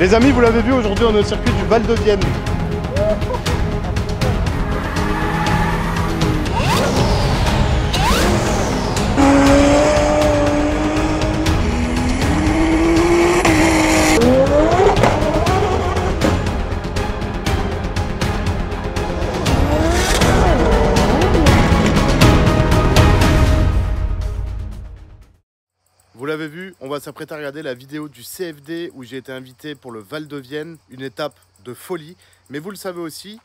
Les amis, vous l'avez vu, aujourd'hui on est au circuit du Val de Vienne. Vous l'avez vu, on va s'apprêter à regarder la vidéo du CFD où j'ai été invité pour le Val de Vienne, une étape de folie. Mais vous le savez aussi,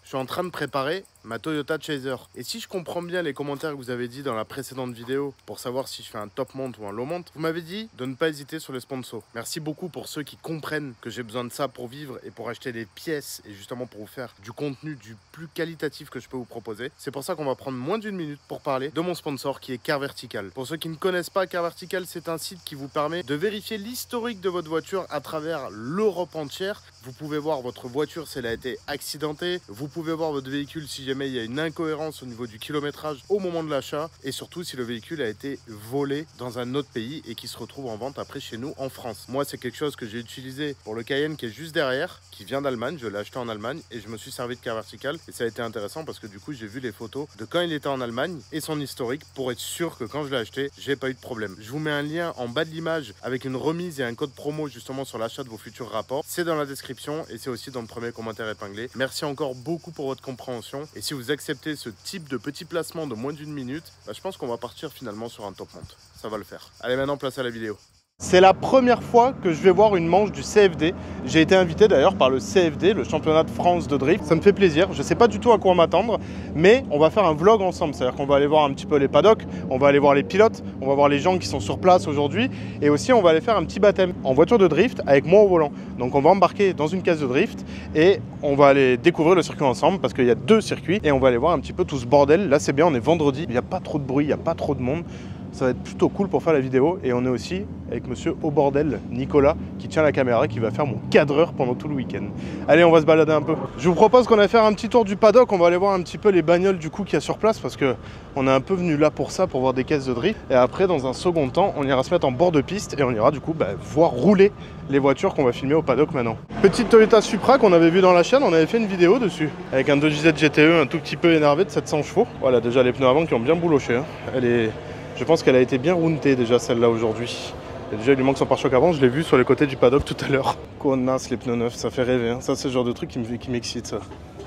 je suis en train de préparer ma Toyota Chaser. Et si je comprends bien les commentaires que vous avez dit dans la précédente vidéo pour savoir si je fais un top mount ou un low mount, vous m'avez dit de ne pas hésiter sur les sponsors. Merci beaucoup pour ceux qui comprennent que j'ai besoin de ça pour vivre et pour acheter des pièces et justement pour vous faire du contenu du plus qualitatif que je peux vous proposer. C'est pour ça qu'on va prendre moins d'une minute pour parler de mon sponsor qui est Car Vertical. Pour ceux qui ne connaissent pas, Car Vertical, c'est un site qui vous permet de vérifier l'historique de votre voiture à travers l'Europe entière. Vous pouvez voir votre voiture si elle a été accidentée. Vous pouvez voir votre véhicule si jamais il y a une incohérence au niveau du kilométrage au moment de l'achat. Et surtout si le véhicule a été volé dans un autre pays et qui se retrouve en vente après chez nous en France. Moi, c'est quelque chose que j'ai utilisé pour le Cayenne qui est juste derrière, qui vient d'Allemagne. Je l'ai acheté en Allemagne et je me suis servi de Car Vertical. Et ça a été intéressant parce que du coup, j'ai vu les photos de quand il était en Allemagne et son historique pour être sûr que quand je l'ai acheté, j'ai pas eu de problème. Je vous mets un lien en bas de l'image avec une remise et un code promo justement sur l'achat de vos futurs rapports. C'est dans la description et c'est aussi dans le premier commentaire épinglé. Merci encore beaucoup pour votre compréhension. Et si vous acceptez ce type de petit placement de moins d'une minute, je pense qu'on va partir finalement sur un top mount. Ça va le faire. Allez, maintenant place à la vidéo. C'est la première fois que je vais voir une manche du CFD. J'ai été invité d'ailleurs par le CFD, le championnat de France de drift. Ça me fait plaisir. Je ne sais pas du tout à quoi m'attendre, mais on va faire un vlog ensemble. C'est-à-dire qu'on va aller voir un petit peu les paddocks, on va aller voir les pilotes, on va voir les gens qui sont sur place aujourd'hui. Et aussi, on va aller faire un petit baptême en voiture de drift avec moi au volant. Donc on va embarquer dans une case de drift et on va aller découvrir le circuit ensemble parce qu'il y a 2 circuits. Et on va aller voir un petit peu tout ce bordel. Là, c'est bien, on est vendredi. Il n'y a pas trop de bruit, il n'y a pas trop de monde. Ça va être plutôt cool pour faire la vidéo. Et on est aussi avec monsieur au bordel, Nicolas, qui tient la caméra et qui va faire mon cadreur pendant tout le week-end. Allez, on va se balader un peu. Je vous propose qu'on aille faire un petit tour du paddock. On va aller voir un petit peu les bagnoles du coup qu'il y a sur place parce que on est un peu venu là pour ça, pour voir des caisses de drift. Et après, dans un second temps, on ira se mettre en bord de piste et on ira du coup voir rouler les voitures qu'on va filmer au paddock maintenant. Petite Toyota Supra qu'on avait vu dans la chaîne, on avait fait une vidéo dessus avec un 2JZ GTE un tout petit peu énervé de 700 chevaux. Voilà, déjà les pneus avant qui ont bien bouloché. Hein. Je pense qu'elle a été bien rountée déjà celle-là aujourd'hui. Déjà il lui manque son pare-choc avant, je l'ai vu sur les côtés du paddock tout à l'heure. Connasse les pneus neufs, ça fait rêver. Hein. Ça c'est le genre de truc qui m'excite ça.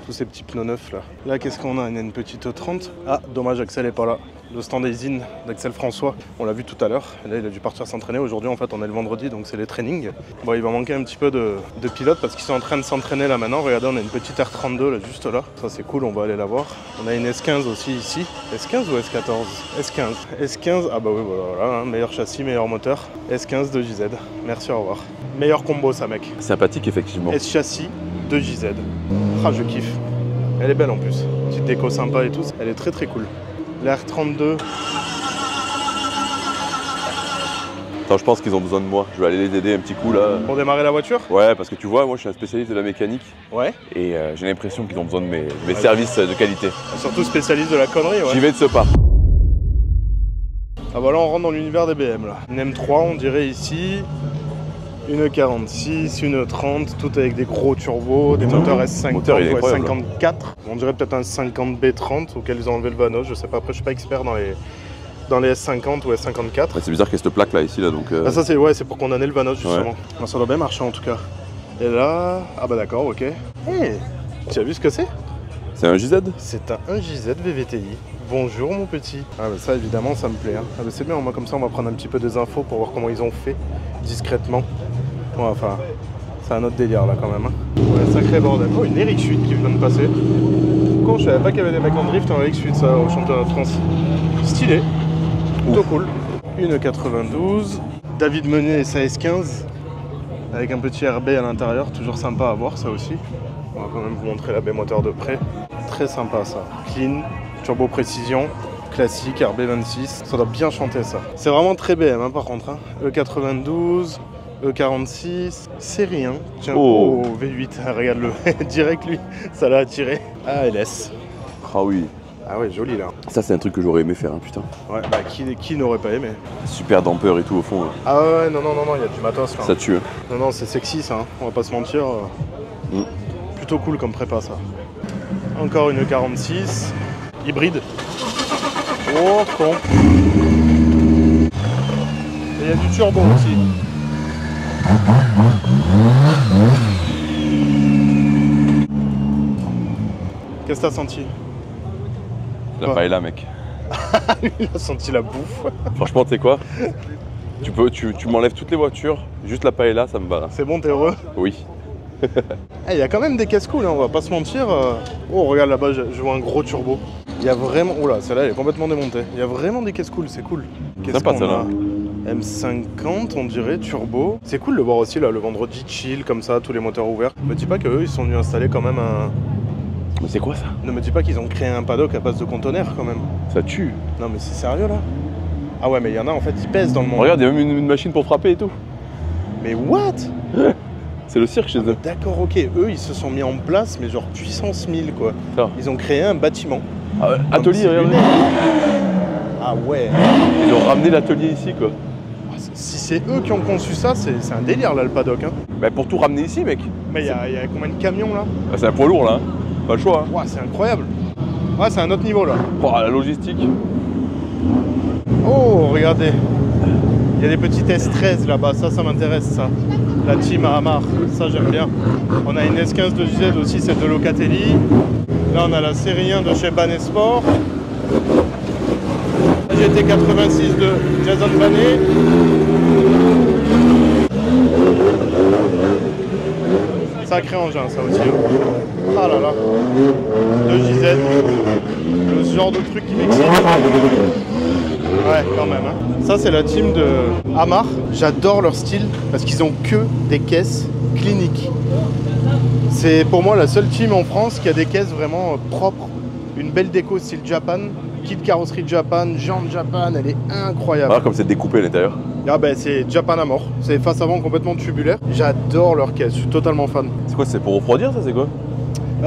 Tous ces petits pneus neufs là. Là qu'est-ce qu'on a? On a une petite 30. Ah dommage, Axel est pas là. Le stand-in d'Axel François, on l'a vu tout à l'heure. Là il a dû partir s'entraîner. Aujourd'hui en fait on est le vendredi donc c'est les trainings. Bon il va manquer un petit peu de pilotes parce qu'ils sont en train de s'entraîner là maintenant. Regardez, on a une petite R32 là juste là. Ça c'est cool, on va aller la voir. On a une S15 aussi ici. S15 ou S14? S15. S15, ah bah oui voilà, hein. Meilleur châssis, meilleur moteur. S15 2JZ. Merci, au revoir. Meilleur combo ça mec. Sympathique effectivement. S châssis 2JZ. Ah je kiffe. Elle est belle en plus. Petite déco sympa et tout. Elle est très très cool. La R32. Attends, je pense qu'ils ont besoin de moi. Je vais aller les aider un petit coup là. Pour démarrer la voiture? Ouais, parce que tu vois, moi je suis un spécialiste de la mécanique. Ouais. Et j'ai l'impression qu'ils ont besoin de mes services de qualité. Surtout spécialiste de la connerie, ouais. J'y vais de ce pas. Ah bah là on rentre dans l'univers des BM là. Une M3 on dirait ici. Une 46, une 30, tout avec des gros turbos, des moteurs S50 ou S54. On dirait peut-être un 50B30 auquel ils ont enlevé le Vanos, je sais pas, après je suis pas expert dans les S50 ou S54. Ouais, c'est bizarre qu'il y ait cette plaque là ici là donc. Ah, ça c'est ouais, c'est pour condamner le Vanos justement. Ouais. Bon, ça doit bien marcher en tout cas. Et là, ah bah d'accord, ok. Hey, tu as vu ce que c'est? C'est un JZ? C'est un 1JZ VVTI. Bonjour mon petit. Ah bah ça évidemment ça me plaît. Hein. Ah bah c'est bien, moi comme ça on va prendre un petit peu des infos pour voir comment ils ont fait discrètement. Ouais, enfin, c'est un autre délire là quand même. Hein. Ouais, sacré bordel. Oh, une Eric 8 qui vient de passer. Con, je savais pas qu'il y avait des mecs en drift en Eric 8 ça au championnat de France. Stylé. Plutôt cool. Une 92. David Meunier et sa S15. Avec un petit RB à l'intérieur, toujours sympa à voir ça aussi. On va quand même vous montrer la baie moteur de près. Très sympa ça. Clean, turbo précision. Classique, RB26, ça doit bien chanter ça. C'est vraiment très BM hein, par contre. Hein. E92, E46, série 1. Tiens, oh V8, regarde-le, direct lui, ça l'a attiré. Ah, LS. Ah oui. Ah ouais, joli là. Ça, c'est un truc que j'aurais aimé faire, hein, putain. Ouais, bah qui n'aurait pas aimé? Super damper et tout au fond. Ah ouais, non, il y a du matos là. Ça tue. Hein. Non, c'est sexy ça, hein. On va pas se mentir. Plutôt cool comme prépa ça. Encore une 46. Hybride. Oh, con. Et il y a du turbo aussi. Qu'est-ce que t'as senti? La paella, mec. Il a senti la bouffe. Franchement, tu sais quoi? Tu m'enlèves toutes les voitures, juste la paella, ça me va là. C'est bon, t'es heureux? Oui. Il y a quand même des caisses cool, hein, on va pas se mentir. Oh, regarde là-bas, je vois un gros turbo. Il y a vraiment... Oh là, celle-là, elle est complètement démontée. Il y a vraiment des caisses cool, c'est cool. Qu'est-ce sympa, qu'on celle-là. a? M50, on dirait, turbo. C'est cool de voir aussi, là, le vendredi chill, comme ça, tous les moteurs ouverts. Me dis pas qu'eux, ils sont venus installer quand même un... Mais c'est quoi ça? Ne me dis pas qu'ils ont créé un paddock à base de conteneurs, quand même. Ça tue. Non, mais c'est sérieux, là? Ah ouais, mais il y en a, en fait, ils pèsent dans le monde. Regarde, il y a même une machine pour frapper et tout. Mais what? C'est le cirque chez eux. D'accord, ok. Eux, ils se sont mis en place, mais genre puissance 1000, quoi. Ça. Ils ont créé un bâtiment. Ah, atelier, regardez. Ah ouais. Ils ont ramené l'atelier ici, quoi. Si c'est eux qui ont conçu ça, c'est un délire, là, le paddock. Hein. Bah pour tout ramener ici, mec. Mais il y a combien de camions, là? Bah, c'est un poids lourd, là. Hein. Pas le choix. Hein. Ouais, c'est incroyable. Ouais, c'est un autre niveau, là. Oh, la logistique. Oh, regardez. Il y a des petits S13 là-bas, ça m'intéresse, ça. La team à Amar, ça j'aime bien. On a une S15 de JZ aussi, celle de Locatelli. Là, on a la série 1 de chez Banesport. GT86 de Jason Banet. Sacré engin, ça aussi. Ah là là. De JZ. Le genre de truc qui m'excite. Ouais, quand même. Hein. Ça, c'est la team de Amar. J'adore leur style parce qu'ils ont que des caisses cliniques. C'est pour moi la seule team en France qui a des caisses vraiment propres. Une belle déco style Japan, kit carrosserie Japan, jantes Japan, elle est incroyable. Voilà, comme c'est découpé à l'intérieur. Ah ben c'est Japan à mort. C'est face avant complètement tubulaire. J'adore leur caisse, je suis totalement fan. C'est quoi? C'est pour refroidir, ça? C'est quoi?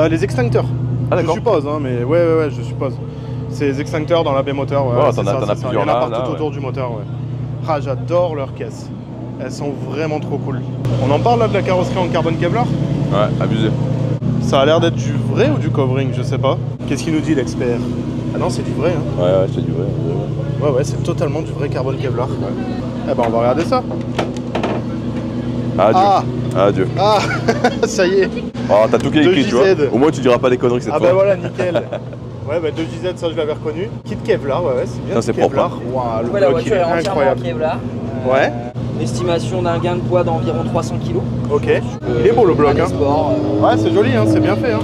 Les extincteurs. Ah, je d'accord. suppose, hein, mais ouais, je suppose. C'est les extincteurs dans la baie moteur. Ouais, Ouais, c'est t'en as ça. plusieurs Il y en a là, partout autour du moteur. Ouais. Ah, j'adore leurs caisses. Elles sont vraiment trop cool. On en parle là de la carrosserie en carbone Kevlar? Ouais, abusé. Ça a l'air d'être du vrai ou du covering, je sais pas. Qu'est-ce qu'il nous dit l'expert? Ah non, c'est du vrai. Hein. Ouais, c'est du vrai. Ouais, c'est totalement du vrai carbone Kevlar. Ouais. Eh ben, on va regarder ça. Adieu. Adieu. Ah, ça y est. Oh, t'as tout qui est écrit, tu vois. Au moins, tu diras pas des conneries cette fois. Ah bah voilà, nickel. Ouais, bah 2JZ, ça je l'avais reconnu. Kit Kevlar, ouais, c'est bien. Ça, c'est Kevlar. propre. Waouh, le Ouais, la bloc, il voiture est est entièrement en incroyable. Kevlar. Ouais. Estimation d'un gain de poids d'environ 300 kg. Ok. Il est beau le bloc. Hein. Sport, Ouais, c'est joli, hein, c'est bien fait. Hein.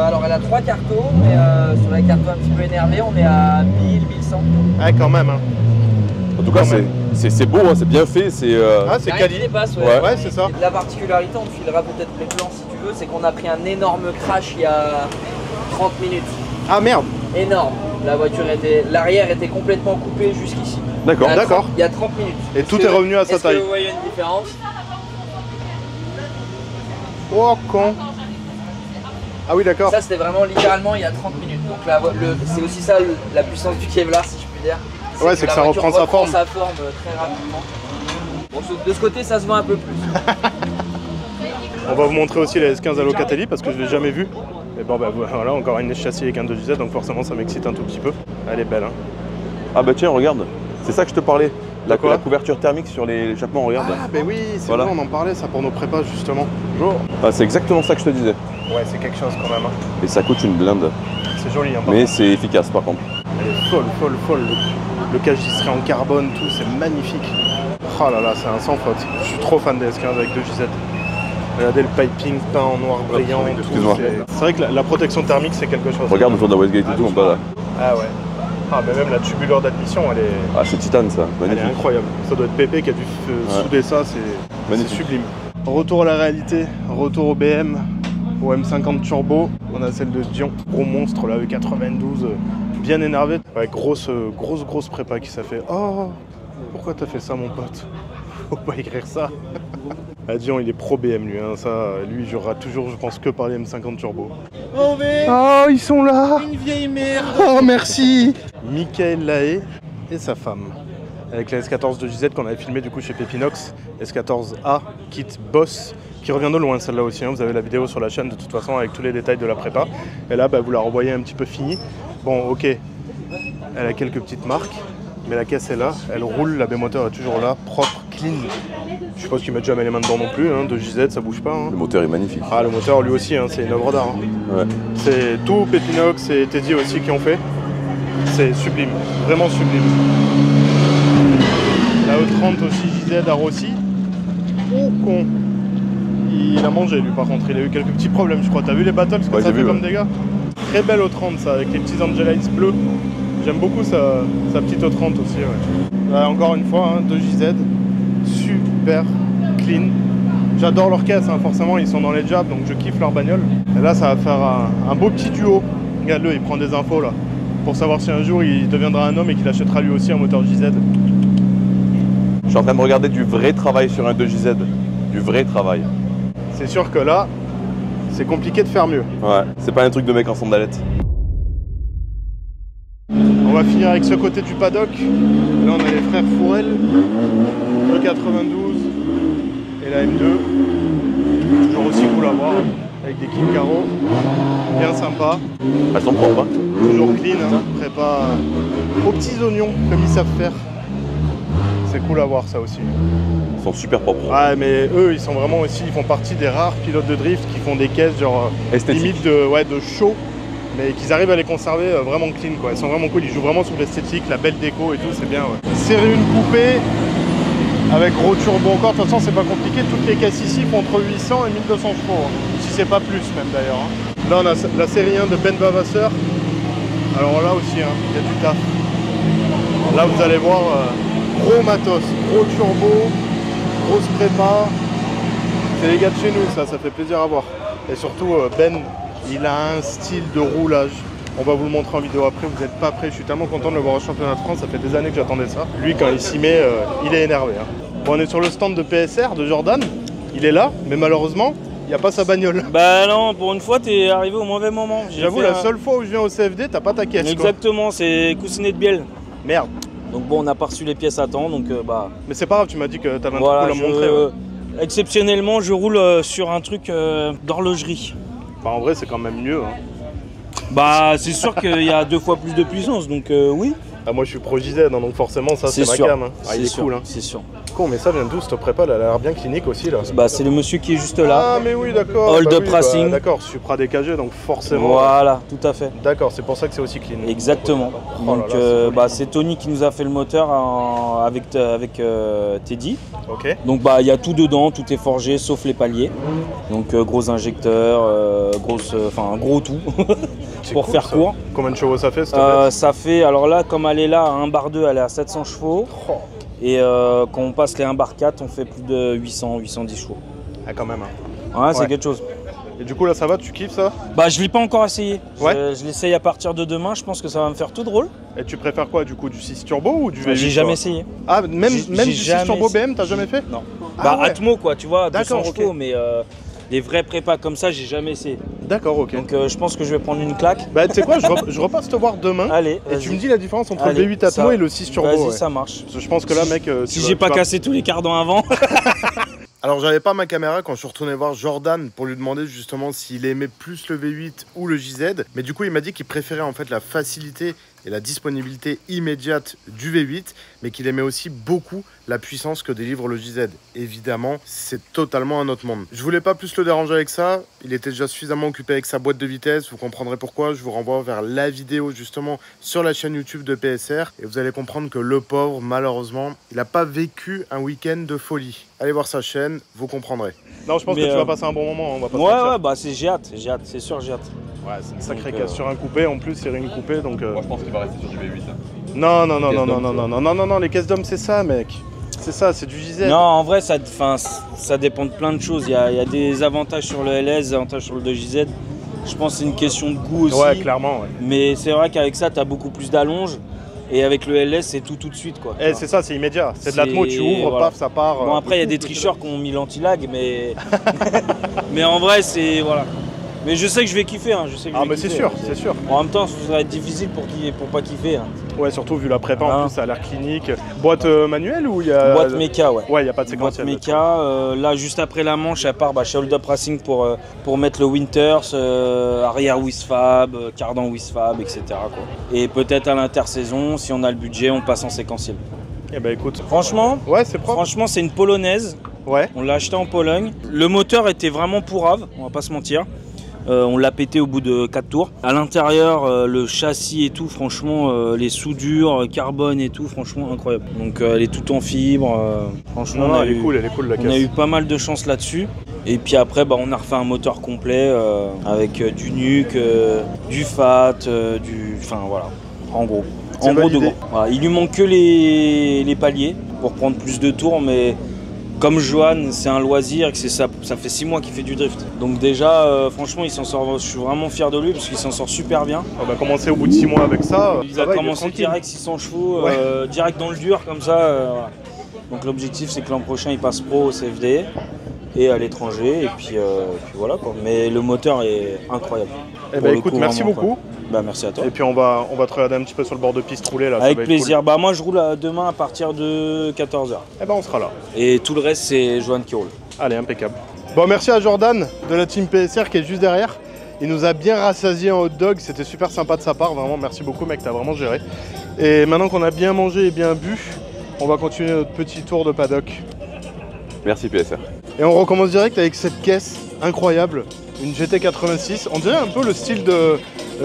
alors elle a 3 cartos, mais sur la carto un petit peu énervée, on est à 1000, 1100. Ouais, quand même. Hein. En tout cas, c'est beau, hein, c'est bien fait. C'est Ah, c'est Rien quali. qui dépasse, Ouais, c'est ça. La particularité, on te filera peut-être les plans si tu veux, c'est qu'on a pris un énorme crash il y a 30 minutes. Ah merde. Énorme. L'arrière était complètement coupé jusqu'ici. D'accord. D'accord. Il y a 30 minutes. Et tout est revenu à sa taille. Est-ce que vous voyez une différence? Oh, con. Ah oui, d'accord. Ça, c'était vraiment littéralement il y a 30 minutes. Donc c'est aussi ça la puissance du Kevlar, si je puis dire. Ouais, c'est que ça reprend sa forme. Très rapidement. Bon, de ce côté, ça se voit un peu plus. On va vous montrer aussi la S15 à Locatelli parce que je l'ai jamais vue. Et bon, bah voilà, encore une châssis avec un 2JZ, donc forcément ça m'excite un tout petit peu. Elle est belle, hein. Ah bah tiens, regarde. C'est ça que je te parlais. La Quoi couverture thermique sur l'échappement, regarde. Ah, bah oui, c'est Voilà. vrai, on en parlait ça pour nos prépas justement. Bonjour. Ah, c'est exactement ça que je te disais. Ouais, c'est quelque chose quand même. Hein. Et ça coûte une blinde. C'est joli, hein. par Mais contre. c'est efficace par contre. Elle est folle. Le cagisserie en carbone, tout, c'est magnifique. Oh là là, c'est un sans faute. Je suis trop fan des S15 avec 2JZ. Regardez le piping peint en noir brillant. tout, excuse-moi. C'est vrai que la protection thermique, c'est quelque chose. Regarde autour de la Westgate et tout en bas là. Ah ouais. Ah, mais même la tubuleur d'admission, elle est... Ah, c'est titane ça. Elle est Magnifique. incroyable. Ça doit être Pépé qui a dû souder ça, c'est Magnifique. sublime. Retour à la réalité, retour au BM, au M50 Turbo. On a celle de Dion, gros monstre là avec 92, bien énervé. Ouais, grosse prépa qui ça fait. Oh, pourquoi t'as fait ça mon pote? Faut pas écrire ça. Ah, Dion, il est pro BM lui, hein. Ça, lui il jouera toujours, je pense, que par les M50 Turbo. Oh, ils sont là! Une vieille merde! Oh, merci! Michael Lahaye et sa femme. Avec la S14 de JZ qu'on avait filmé du coup chez Pépinox. S14A, kit Boss, qui revient de loin celle-là aussi. Hein. Vous avez la vidéo sur la chaîne de toute façon avec tous les détails de la prépa. Et là, vous la revoyez un petit peu finie. Bon, ok, elle a quelques petites marques, mais la caisse est là, elle roule, la B-moteur est toujours là, propre, clean. Je suppose qu'ils mettent jamais les mains dedans non plus, hein. De JZ ça bouge pas. Hein. Le moteur est magnifique. Ah, le moteur lui aussi, hein, c'est une œuvre d'art. Hein. Ouais. C'est tout Pépinox et Teddy aussi qui ont fait. C'est sublime, vraiment sublime. La E30 aussi, JZ à Rossi. Oh con. Il a mangé lui par contre, il a eu quelques petits problèmes je crois. T'as vu les battles, ce que ça fait comme dégâts? Très belle E30 ça, avec les petits Angelites bleus. J'aime beaucoup sa petite E30 aussi. Ouais. Là, encore une fois, hein, de JZ. Super clean. J'adore leur caisse, hein, forcément ils sont dans les jabs donc je kiffe leur bagnole. Et là ça va faire un beau petit duo. Regarde-le, il prend des infos là. Pour savoir si un jour il deviendra un homme et qu'il achètera lui aussi un moteur JZ. Je suis en train de regarder du vrai travail sur un 2JZ. Du vrai travail. C'est sûr que là, c'est compliqué de faire mieux. Ouais, c'est pas un truc de mec en sandalette. On va finir avec ce côté du paddock. Là on a les frères Fourel, le 92 et la M2. Toujours aussi cool à voir, avec des kits carreaux, bien sympa. Elles sont propres, hein. Toujours clean, hein. Prépa aux petits oignons comme ils savent faire. C'est cool à voir ça aussi. Ils sont super propres. Ouais mais eux ils sont vraiment aussi, ils font partie des rares pilotes de drift qui font des caisses genre limite de show. Mais qu'ils arrivent à les conserver vraiment clean quoi. Ils sont vraiment cool, ils jouent vraiment sur l'esthétique, la belle déco et tout, c'est bien ouais. Série 1 coupée avec gros turbo encore, de toute façon c'est pas compliqué, toutes les caisses ici font entre 800 et 1200 chevaux, hein. Si c'est pas plus même d'ailleurs. Hein. Là on a la série 1 de Ben Vavasseur. Alors là aussi, hein, il y a du taf. Là vous allez voir gros matos, gros turbo, grosse prépa. C'est les gars de chez nous ça fait plaisir à voir. Et surtout Ben, il a un style de roulage. On va vous le montrer en vidéo après, vous n'êtes pas prêts. Je suis tellement content de le voir au championnat de France, ça fait des années que j'attendais ça. Lui, quand il s'y met, il est énervé. Hein. Bon, on est sur le stand de PSR, de Jordan. Il est là, mais malheureusement, il n'y a pas sa bagnole. Bah non, pour une fois, t'es arrivé au mauvais moment. J'avoue, la seule fois où je viens au CFD, t'as pas ta caisse. Exactement, c'est coussinet de bielle. Merde. Donc bon, on n'a pas reçu les pièces à temps, donc bah... Mais c'est pas grave, tu m'as dit que t'avais un voilà, truc à montrer. Ouais. Exceptionnellement, je roule sur un truc d'horlogerie. Bah en vrai, c'est quand même mieux. Hein. Bah c'est sûr qu'il y a 2 fois plus de puissance, donc oui. Ah, moi je suis pro JZ, hein, donc forcément ça c'est ma cam. Hein. Ah, il est cool. Hein. C'est sûr. Con, mais ça vient d'où cette prépa? Elle a l'air bien clinique aussi là. Bah c'est le monsieur qui est juste là. Ah mais oui d'accord. Hold bah, up oui, Racing. D'accord, Supra DKG donc forcément. Voilà, tout à fait. D'accord, c'est pour ça que c'est aussi clean. Exactement. Oh Donc là, c'est Tony qui nous a fait le moteur avec Teddy. Ok. Donc bah il y a tout dedans, tout est forgé sauf les paliers. Donc gros injecteur, un gros tout pour cool, faire ça. court. Combien de chevaux ça fait Ça fait, alors là comme elle est là, 1 bar 2 elle est à 700 chevaux. Oh. Et quand on passe les 1 bar 4 on fait plus de 810 chevaux. Ah quand même. Hein. Ouais, c'est quelque chose. Et du coup là ça va, tu kiffes ça? Bah je l'ai pas encore essayé. Ouais. Je l'essaye à partir de demain, je pense que ça va me faire tout drôle. Et tu préfères quoi du coup, du 6 turbo ou du V8? J'ai jamais essayé. Ah même du 6 turbo BM t'as jamais fait? Non. Ah, bah ouais. Atmo quoi, tu vois, 200 D'accord, chevaux, ok. mais des vrais prépas comme ça j'ai jamais essayé. D'accord, ok. Donc je pense que je vais prendre une claque. Bah tu sais quoi, je repasse te voir demain. Allez, et tu me dis la différence entre Allez, le V8 Atmo et le 6 turbo. Vas-y, Ouais. ça marche. Parce que je pense que là mec... Si j'ai pas cassé tous les cardans avant. Alors j'avais pas ma caméra quand je suis retourné voir Jordan pour lui demander justement s'il aimait plus le V8 ou le JZ. Mais du coup il m'a dit qu'il préférait en fait la facilité et la disponibilité immédiate du V8, mais qu'il aimait aussi beaucoup la puissance que délivre le JZ. Évidemment, c'est totalement un autre monde. Je voulais pas plus le déranger avec ça, il était déjà suffisamment occupé avec sa boîte de vitesse, vous comprendrez pourquoi. Je vous renvoie vers la vidéo justement sur la chaîne YouTube de PSR, et vous allez comprendre que le pauvre, malheureusement, il n'a pas vécu un week-end de folie. Allez voir sa chaîne, vous comprendrez. Non, je pense que tu vas passer un bon moment, on va pas se mentir. Ouais, bah j'ai hâte, c'est sûr j'ai hâte. Ouais, c'est une sacrée casse sur un coupé, en plus c'est une coupée donc... Moi je pense qu'il va rester sur du V8 là. Non, les caisses d'hommes c'est ça mec. C'est ça, c'est du JZ. Non, en vrai ça dépend de plein de choses. Il y a des avantages sur le LS, des avantages sur le 2JZ. Je pense que c'est une question de goût aussi. Ouais, clairement. Ouais. Mais c'est vrai qu'avec ça, tu as beaucoup plus d'allonge. Et avec le LS, c'est tout de suite quoi. Eh, c'est ça, c'est immédiat. C'est de l'Atmo, tu ouvres, voilà. Paf, ça part. Bon après, il y a des tricheurs qui ont mis l'anti-lag, mais... mais en vrai, c'est... Voilà. Mais je sais que je vais kiffer. Hein. Je sais que mais c'est sûr, c'est sûr. En même temps, ça va être difficile pour pas kiffer. Hein. Ouais, surtout vu la prépa, en Hein. plus ça a l'air clinique. Boîte manuelle ou il y a... Boîte méca, ouais. Ouais, il n'y a pas de Boîte séquentiel. méca. Là, juste après la manche, elle part chez Hold Up Racing pour mettre le Winters, arrière Wisfab, cardan Wisfab, etc. quoi. Et peut-être à l'intersaison, si on a le budget, on passe en séquentiel. Eh ben écoute. Franchement, Ouais, c'est propre. franchement, c'est une polonaise. Ouais. On l'a acheté en Pologne. Le moteur était vraiment pourrave, on va pas se mentir. On l'a pété au bout de 4 tours. À l'intérieur, le châssis et tout, franchement, les soudures, carbone et tout, franchement incroyable. Donc elle est toute en fibre. Franchement, Non, elle est cool la on caisse. a eu pas mal de chance là-dessus. Et puis après, on a refait un moteur complet avec du nuc, du fat, enfin voilà, en gros. C'est En gros, de validé. gros. Voilà, il lui manque que les paliers pour prendre plus de tours, mais comme Johan, c'est un loisir et que ça fait 6 mois qu'il fait du drift. Donc déjà, franchement, il s'en sort. Je suis vraiment fier de lui parce qu'il s'en sort super bien. On va commencer au bout de 6 mois avec ça. Il Ça a va, est commencé tranquille. direct 600 chevaux, Ouais. direct dans le dur comme ça. Voilà. Donc l'objectif, c'est que l'an prochain, il passe pro au CFD et à l'étranger. Et puis voilà quoi. Mais le moteur est incroyable. Eh Pour ben le écoute, coup, merci vraiment, beaucoup. quoi. Merci à toi. Et puis on va te regarder un petit peu sur le bord de piste rouler là. ça Avec va être plaisir. Moi, je roule demain à partir de 14h. cool. Eh ben on sera là. Et tout le reste, c'est Johan qui roule. Allez, impeccable. Bon, merci à Jordan de la team PSR qui est juste derrière. Il nous a bien rassasié en hot dog. C'était super sympa de sa part. Vraiment, merci beaucoup, mec. T'as vraiment géré. Et maintenant qu'on a bien mangé et bien bu, on va continuer notre petit tour de paddock. Merci PSR. Et on recommence direct avec cette caisse incroyable, une GT86. On dirait un peu le style de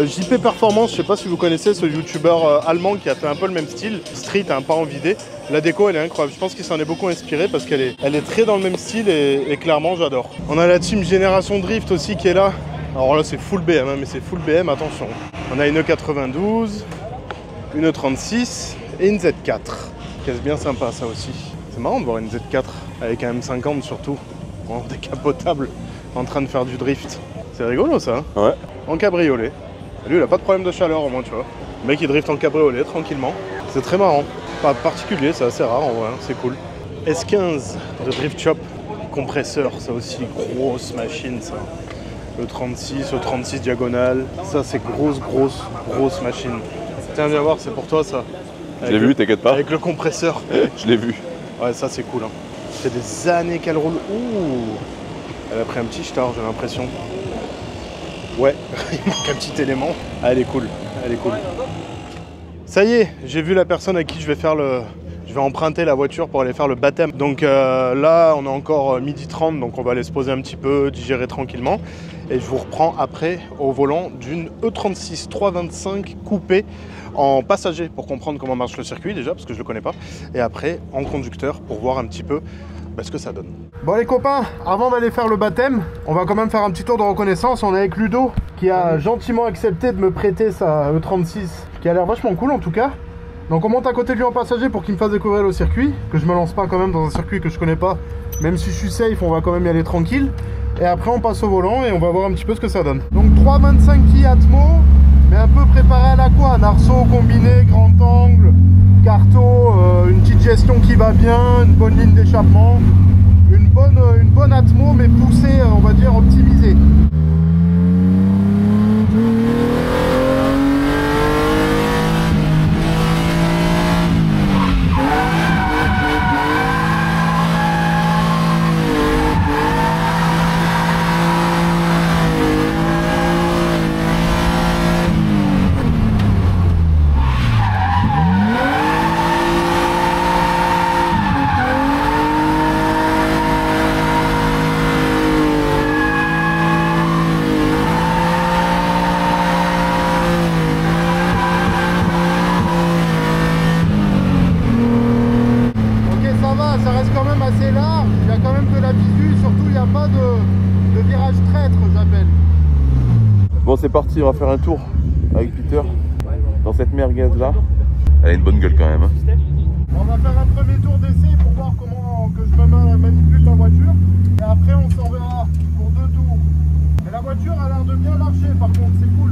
JP Performance. Je sais pas si vous connaissez ce youtubeur allemand qui a fait un peu le même style. Street, un pas en vidé. La déco, elle est incroyable. Je pense qu'il s'en est beaucoup inspiré parce qu'elle est très dans le même style et clairement, j'adore. On a la team Génération Drift aussi qui est là. Alors là, c'est full BM, hein, mais c'est full BM, attention. On a une E92, une E36 et une Z4. Caisse bien sympa, ça aussi. C'est marrant de voir une Z4 avec un M50 surtout, en décapotable, en train de faire du drift. C'est rigolo ça, hein? Ouais. En cabriolet. Lui, il a pas de problème de chaleur au moins, tu vois. Le mec, il drift en cabriolet tranquillement. C'est très marrant. Pas particulier, c'est assez rare en vrai, hein, c'est cool. S15 de Drift Shop. Compresseur, ça aussi, grosse machine ça. Le 36, le 36 diagonale. Ça, c'est grosse machine. Tiens, viens voir, c'est pour toi ça. Je l'ai vu, t'inquiète pas. Avec le compresseur. Je l'ai vu. Ouais, ça c'est cool. Hein. Ça fait des années qu'elle roule. Ouh, elle a pris un petit star, j'ai l'impression. Ouais, il manque un petit élément. Ah, elle est cool, elle est cool. Ça y est, j'ai vu la personne à qui je vais emprunter la voiture pour aller faire le baptême. Donc là, on est encore 12h30, donc on va aller se poser un petit peu, digérer tranquillement. Et je vous reprends après au volant d'une E36 325 coupée en passager pour comprendre comment marche le circuit déjà, parce que je le connais pas. Et après en conducteur pour voir un petit peu ce que ça donne. Bon les copains, avant d'aller faire le baptême, on va quand même faire un petit tour de reconnaissance. On est avec Ludo qui a gentiment accepté de me prêter sa E36 qui a l'air vachement cool en tout cas. Donc on monte à côté de lui en passager pour qu'il me fasse découvrir le circuit, que je me lance pas quand même dans un circuit que je connais pas. Même si je suis safe, on va quand même y aller tranquille. Et après on passe au volant et on va voir un petit peu ce que ça donne. Donc 325 Ki Atmo, mais un peu préparé à la quoi, un arceau combiné, grand angle, carto, une petite gestion qui va bien, une bonne ligne d'échappement, une bonne Atmo mais poussée, on va dire optimisée. Ça reste quand même assez large, il y a quand même de la visu, surtout il n'y a pas de virage traître, j'appelle. Bon, c'est parti, on va faire un tour avec Peter dans cette merguez là. Elle a une bonne gueule quand même. Hein. On va faire un premier tour d'essai pour voir comment que je manipule la voiture. Et après on s'en verra pour 2 tours. Mais la voiture a l'air de bien marcher par contre, c'est cool.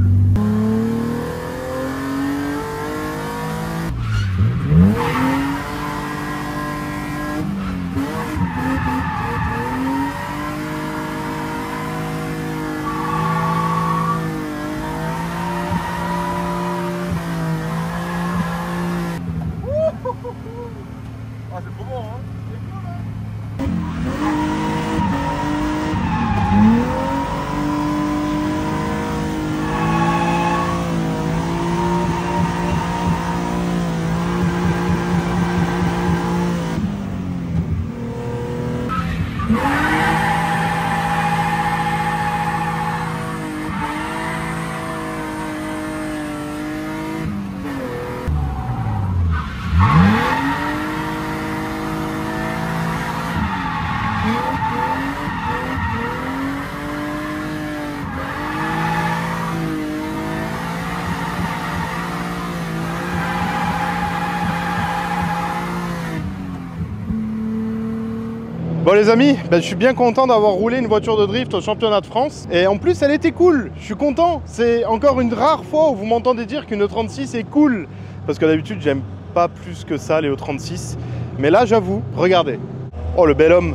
Bon les amis, je suis bien content d'avoir roulé une voiture de drift au championnat de France. Et en plus elle était cool, je suis content. C'est encore une rare fois où vous m'entendez dire qu'une E36 est cool. Parce que d'habitude j'aime pas plus que ça les E36. Mais là j'avoue, regardez. Oh le bel homme.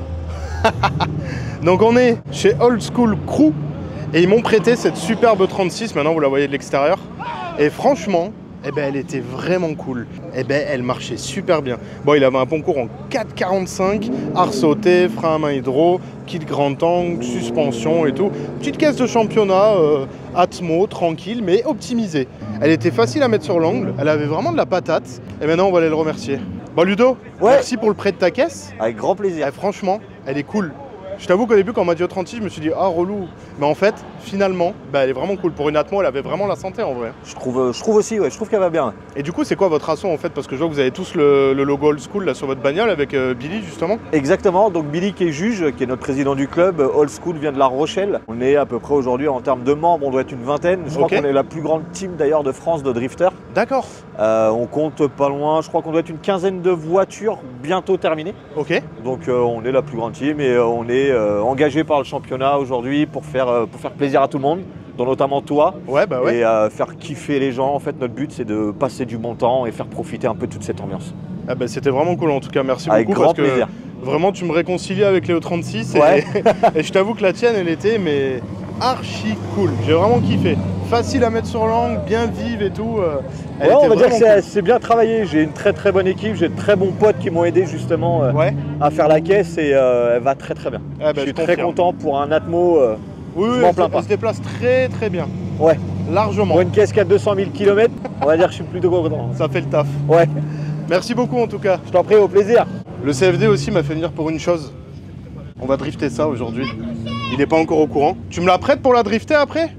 Donc on est chez Old School Crew. Et ils m'ont prêté cette superbe E36, maintenant vous la voyez de l'extérieur. Et franchement, elle était vraiment cool. Elle marchait super bien. Bon, il avait un concours en 4,45, arc sauté, frein à main hydro, kit grand angle, suspension et tout. Petite caisse de championnat, Atmo, tranquille, mais optimisée. Elle était facile à mettre sur l'angle, elle avait vraiment de la patate. Et maintenant, on va aller le remercier. Bon, Ludo, merci pour le prêt de ta caisse. Avec grand plaisir. Franchement, elle est cool. Je t'avoue qu'au début, quand on m'a dit E36, je me suis dit, ah, relou. Mais en fait, finalement, elle est vraiment cool. Pour une Atmo, elle avait vraiment la santé en vrai. Je trouve aussi, ouais, je trouve qu'elle va bien. Et du coup, c'est quoi votre assaut en fait? Parce que je vois que vous avez tous le logo Old School là sur votre bagnole avec Billy justement. Exactement, donc Billy qui est juge, qui est notre président du club, Old School vient de La Rochelle. On est à peu près aujourd'hui en termes de membres, on doit être une vingtaine. Je crois qu'on est la plus grande team d'ailleurs de France de drifters. D'accord. On compte pas loin, je crois qu'on doit être une quinzaine de voitures bientôt terminées. Ok. Donc on est la plus grande team et on est engagé par le championnat aujourd'hui pour faire plaisir à tout le monde, dont notamment toi. Ouais. Et faire kiffer les gens. En fait, notre but, c'est de passer du bon temps et faire profiter un peu de toute cette ambiance. C'était vraiment cool en tout cas, merci avec beaucoup. Grand parce plaisir. Que vraiment, tu me réconcilies avec les E36 et je t'avoue que la tienne, elle était mais archi cool. J'ai vraiment kiffé. Facile à mettre sur l'angle, bien vive et tout. On va dire que c'est bien travaillé. J'ai une très très bonne équipe, j'ai de très bons potes qui m'ont aidé justement à faire la caisse et elle va très très bien. Je suis très content pour un Atmo. Oui, elle se déplace très très bien. Ouais. Largement. Pour une caisse qui a 200 000 km, on va dire que je suis plutôt content. Ça fait le taf. Ouais. Merci beaucoup en tout cas. Je t'en prie, au plaisir. Le CFD aussi m'a fait venir pour une chose. On va drifter ça aujourd'hui. Il n'est pas encore au courant. Tu me la prêtes pour la drifter après?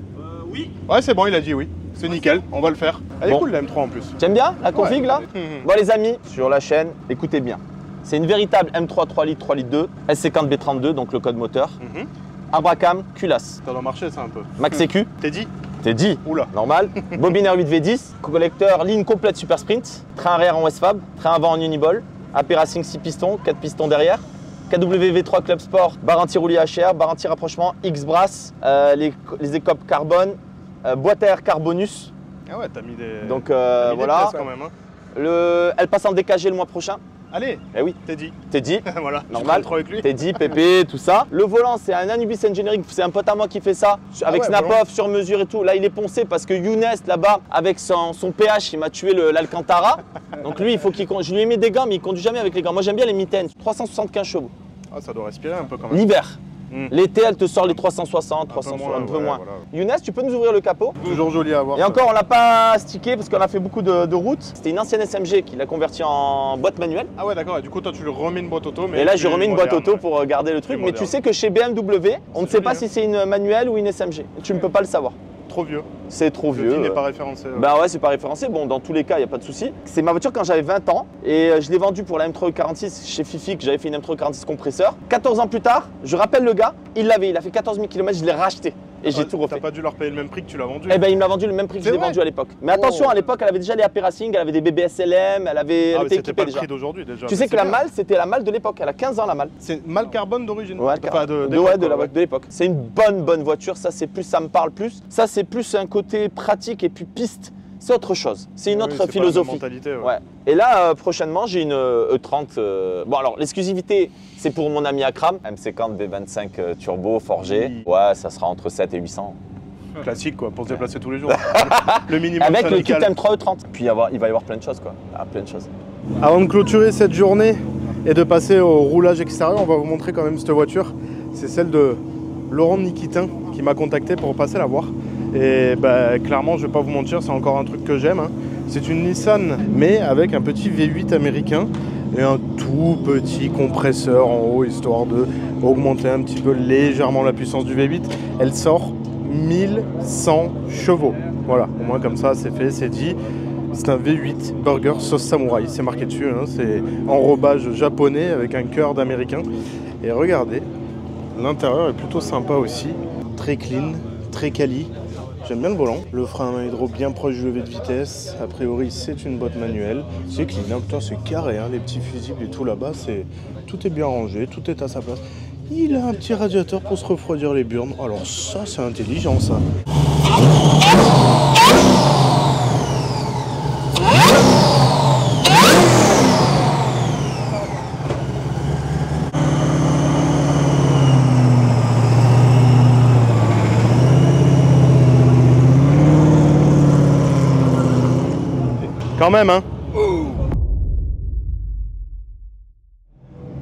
Oui. Ouais, c'est bon, il a dit oui. C'est nickel, on va le faire. Elle est cool la M3 en plus. T'aimes bien la config là? Bon les amis, sur la chaîne, écoutez bien. C'est une véritable M3 3 litres 2, S50 B32, donc le code moteur. Abracam, culasse. Ça doit marcher ça un peu. Max EQ. T'es dit? T'es dit. Oula. Normal. Bobine R8 V10, collecteur ligne complète Super Sprint, train arrière en Westfab, train avant en Uniball, AP Racing 6 pistons, 4 pistons derrière. KWV3 Club Sport, barre anti-roulis HR, barre anti-rapprochement, X-Brass, les écopes carbone, boîte à air Carbonus. Ah ouais, t'as mis des. Donc t'as mis voilà. des pièces quand même, hein. Elle passe en DKG le mois prochain. Allez. Eh oui. T'es dit. T'es dit. Voilà. Normal. Avec lui. T'es dit, Pépé, tout ça. Le volant, c'est un Anubis Engineering. C'est un pote à moi qui fait ça. Avec snap-off, sur mesure et tout. Là, il est poncé parce que Younes, là-bas, avec son PH, il m'a tué l'Alcantara. Donc lui, il faut qu'il conduise. Je lui ai mis des gants, mais il conduit jamais avec les gants. Moi, j'aime bien les mitaines. 375 chevaux. Ah, ça doit respirer un peu quand même. L'hiver. L'été, elle te sort les 360, 360, un peu moins. Voilà. Younes, tu peux nous ouvrir le capot? Toujours joli à voir. Et encore, on l'a pas stické parce qu'on a fait beaucoup de routes. C'était une ancienne SMG qui l'a converti en boîte manuelle. Ah ouais, d'accord. Et du coup, toi, tu lui remets une boîte auto. Mais et là, j'ai remis une boîte auto pour garder le truc. Mais tu sais que chez BMW, on ne sait pas si c'est une manuelle ou une SMG. Tu ne peux pas le savoir. Trop vieux. C'est trop vieux. Le n'est pas référencé. Bah ouais, c'est pas référencé. Bon, dans tous les cas, il n'y a pas de souci. C'est ma voiture quand j'avais 20 ans et je l'ai vendue pour la M346 chez Fifi, que j'avais fait une M346 compresseur. 14 ans plus tard, je rappelle le gars, il l'avait, il a fait 14 000 km, je l'ai racheté et j'ai tout refait. T'as pas dû leur payer le même prix que tu l'as vendu? Eh ben, il me l'a vendu le même prix que je l'ai vendu à l'époque. Mais attention, à l'époque, elle avait déjà les AP Racing, elle avait des BBSLM, elle était équipée pas déjà. Le prix d'aujourd'hui déjà. Tu sais que la malle, c'était la malle de l'époque. Elle a 15 ans la malle. C'est malle carbone d'origine. Ouais, enfin, de l'époque. C'est une bonne voiture. Ça, c'est plus, ça me parle plus. Ça, c'est plus un côté pratique et puis piste. C'est autre chose. C'est une autre philosophie. Mentalité, ouais. Et là, prochainement, j'ai une E30. Bon, alors, l'exclusivité, c'est pour mon ami Akram. M50 V25 turbo forgé. Oui. Ouais, ça sera entre 7 et 800. Classique, quoi, pour se déplacer tous les jours. Le minimum avec syndical. le kit M3 E30. Puis il va y avoir plein de choses, quoi. Plein de choses. Avant de clôturer cette journée et de passer au roulage extérieur, on va vous montrer quand même cette voiture. C'est celle de Laurent Nikitin qui m'a contacté pour passer la voir. Et bah, clairement, je vais pas vous mentir, c'est encore un truc que j'aime. Hein. C'est une Nissan, mais avec un petit V8 américain et un tout petit compresseur en haut, histoire de augmenter un petit peu légèrement la puissance du V8. Elle sort 1100 chevaux. Voilà, au moins comme ça, c'est fait, c'est dit. C'est un V8 Burger sauce samouraï, c'est marqué dessus. Hein. C'est enrobage japonais avec un cœur d'américain. Et regardez, l'intérieur est plutôt sympa aussi. Très clean, très quali. J'aime bien le volant. Le frein à main hydro bien proche du levier de vitesse. A priori, c'est une boîte manuelle. C'est clean, hein. Putain, c'est carré, hein. Les petits fusibles et tout là-bas, tout est bien rangé, tout est à sa place. Il a un petit radiateur pour se refroidir les burnes. Alors ça, c'est intelligent, ça. Quand même, hein.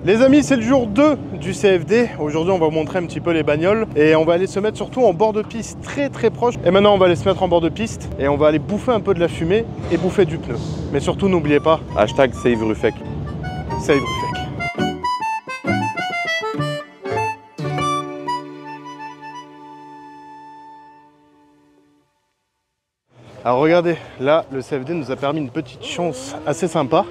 Les amis, c'est le jour 2 du CFD. Aujourd'hui, on va vous montrer un petit peu les bagnoles. Et on va aller se mettre surtout en bord de piste, très très proche. Et maintenant, on va aller se mettre en bord de piste. Et on va aller bouffer un peu de la fumée et bouffer du pneu. Mais surtout, n'oubliez pas, Hashtag Save Rufec. Save Rufec. Alors regardez, là, le CFD nous a permis une petite chance assez sympa.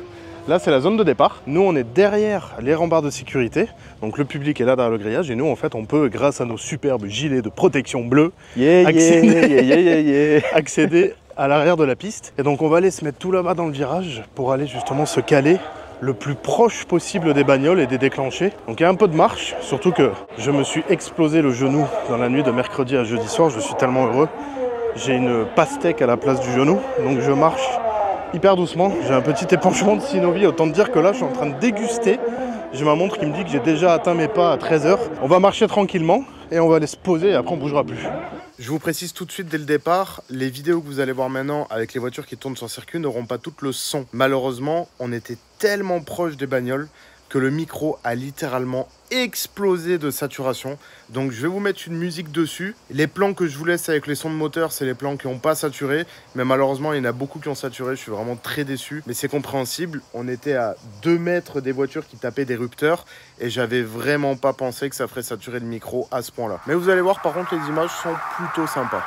Là, c'est la zone de départ. Nous, on est derrière les remparts de sécurité. Donc, le public est là derrière le grillage. Et nous, en fait, on peut, grâce à nos superbes gilets de protection bleue, accéder à l'arrière de la piste. Et donc, on va aller se mettre tout là-bas dans le virage pour aller justement se caler le plus proche possible des bagnoles et des déclenchés. Donc, il y a un peu de marche. Surtout que je me suis explosé le genou dans la nuit de mercredi à jeudi soir. Je suis tellement heureux. J'ai une pastèque à la place du genou. Donc, je marche hyper doucement. J'ai un petit épanchement de synovie, autant te dire que là je suis en train de déguster. J'ai ma montre qui me dit que j'ai déjà atteint mes pas à 13 h. On va marcher tranquillement et on va aller se poser et après on bougera plus. Je vous précise tout de suite dès le départ, les vidéos que vous allez voir maintenant avec les voitures qui tournent sur circuit n'auront pas tout le son. Malheureusement, on était tellement proche des bagnoles que le micro a littéralement explosé de saturation. Donc je vais vous mettre une musique dessus. Les plans que je vous laisse avec les sons de moteur, c'est les plans qui n'ont pas saturé. Mais malheureusement, il y en a beaucoup qui ont saturé. Je suis vraiment très déçu. Mais c'est compréhensible. On était à 2 mètres des voitures qui tapaient des rupteurs. Et j'avais vraiment pas pensé que ça ferait saturer le micro à ce point-là. Mais vous allez voir, par contre, les images sont plutôt sympas.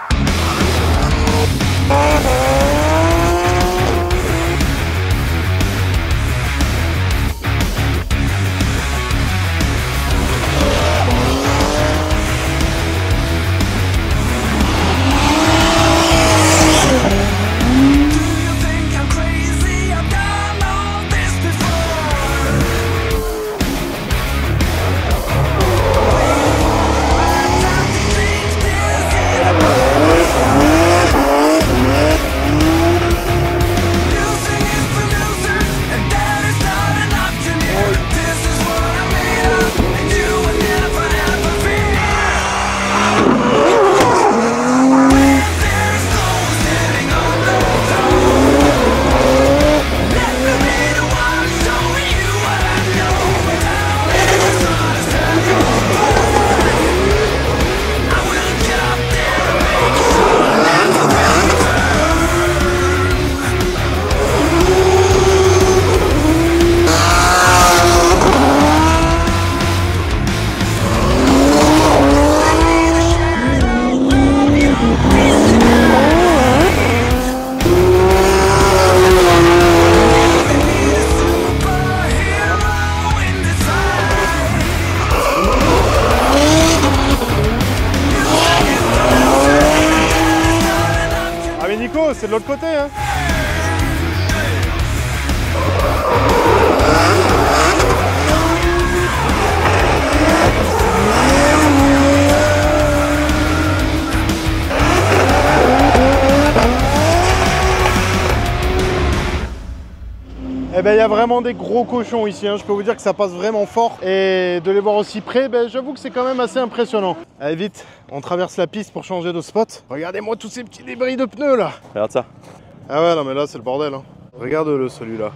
C'est de l'autre côté, hein. Eh ben, il y a vraiment des gros cochons ici, hein. Je peux vous dire que ça passe vraiment fort. Et de les voir aussi près, ben, j'avoue que c'est quand même assez impressionnant. Allez vite, on traverse la piste pour changer de spot. Regardez-moi tous ces petits débris de pneus là. Regarde ça. Ah ouais, non mais là c'est le bordel, hein. Regarde-le celui-là.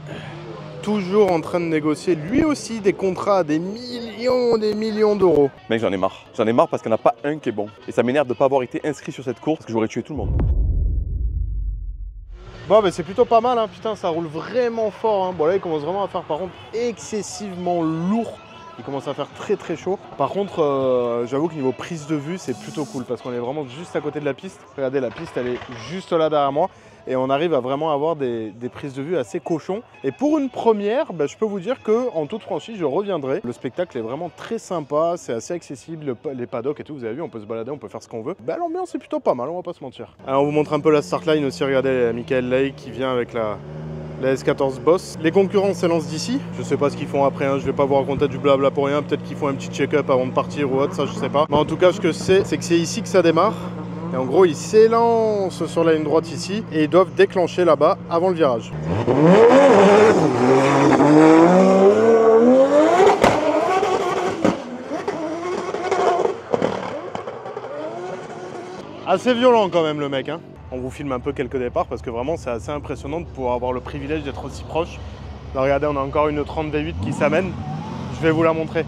Toujours en train de négocier lui aussi des contrats à des millions d'euros. Mec, j'en ai marre. J'en ai marre parce qu'il n'y en a pas un qui est bon. Et ça m'énerve de ne pas avoir été inscrit sur cette course parce que j'aurais tué tout le monde. Bon, mais c'est plutôt pas mal, hein. Putain, ça roule vraiment fort, hein. Bon, là, il commence vraiment à faire, par contre, excessivement lourd. Il commence à faire très très chaud. Par contre, j'avoue que niveau prise de vue, c'est plutôt cool parce qu'on est vraiment juste à côté de la piste. Regardez, la piste, elle est juste là derrière moi. et on arrive à vraiment avoir des prises de vue assez cochons. Et pour une première, je peux vous dire qu'en toute franchise, je reviendrai. Le spectacle est vraiment très sympa, c'est assez accessible, les paddocks et tout, vous avez vu, on peut se balader, on peut faire ce qu'on veut. L'ambiance est plutôt pas mal, on va pas se mentir. Alors on vous montre un peu la start line aussi, regardez Michael Lake qui vient avec la S14 Boss. Les concurrents s'élancent d'ici. Je sais pas ce qu'ils font après, hein. Je vais pas vous raconter du blabla pour rien. Peut-être qu'ils font un petit check-up avant de partir ou autre, ça je sais pas. Mais en tout cas, ce que je sais, c'est que c'est ici que ça démarre. Et en gros, ils s'élancent sur la ligne droite ici et ils doivent déclencher là-bas avant le virage. Assez violent quand même le mec, hein. On vous filme un peu quelques départs parce que vraiment c'est assez impressionnant de pouvoir avoir le privilège d'être aussi proche. Là regardez, on a encore une 30 V8 qui s'amène. Je vais vous la montrer.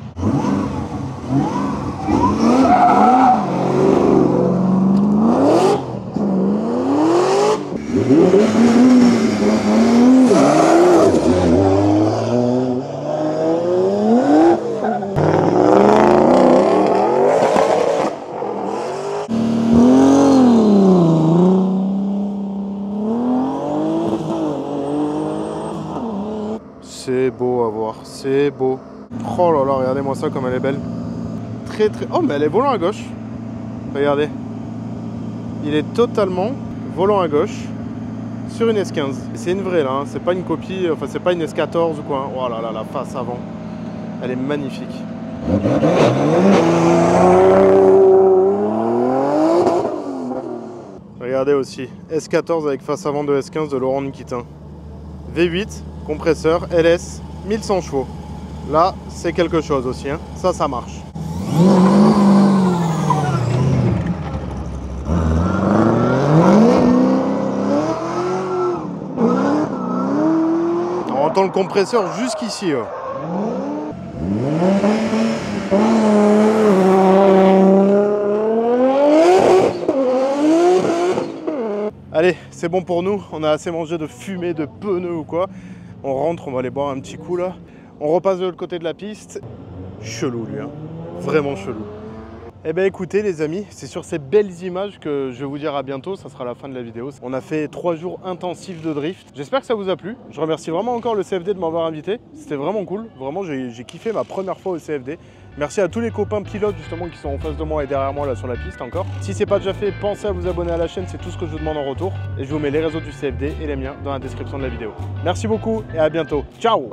C'est beau à voir, c'est beau. Oh là là, regardez-moi ça comme elle est belle. Très très... Oh mais elle est volant à gauche. Regardez. Il est totalement volant à gauche sur une S15. C'est une vraie là, hein. C'est pas une copie, enfin c'est pas une S14 ou quoi. Oh là là, la face avant. Elle est magnifique. Regardez aussi, S14 avec face avant de S15 de Laurent Nikitin. V8, compresseur, LS, 1100 chevaux. Là, c'est quelque chose aussi, hein. Ça marche. On entend le compresseur jusqu'ici. Allez, c'est bon pour nous, on a assez mangé de fumée, de pneus ou quoi. On rentre, on va aller boire un petit coup là. On repasse de l'autre côté de la piste. Chelou lui, hein. Vraiment chelou. Eh bien écoutez les amis, c'est sur ces belles images que je vais vous dire à bientôt, ça sera la fin de la vidéo. On a fait 3 jours intensifs de drift. J'espère que ça vous a plu. Je remercie vraiment encore le CFD de m'avoir invité. C'était vraiment cool. Vraiment, j'ai kiffé ma première fois au CFD. Merci à tous les copains pilotes justement qui sont en face de moi et derrière moi là sur la piste encore. Si c'est pas déjà fait, pensez à vous abonner à la chaîne, c'est tout ce que je vous demande en retour. Et je vous mets les réseaux du CFD et les miens dans la description de la vidéo. Merci beaucoup et à bientôt. Ciao!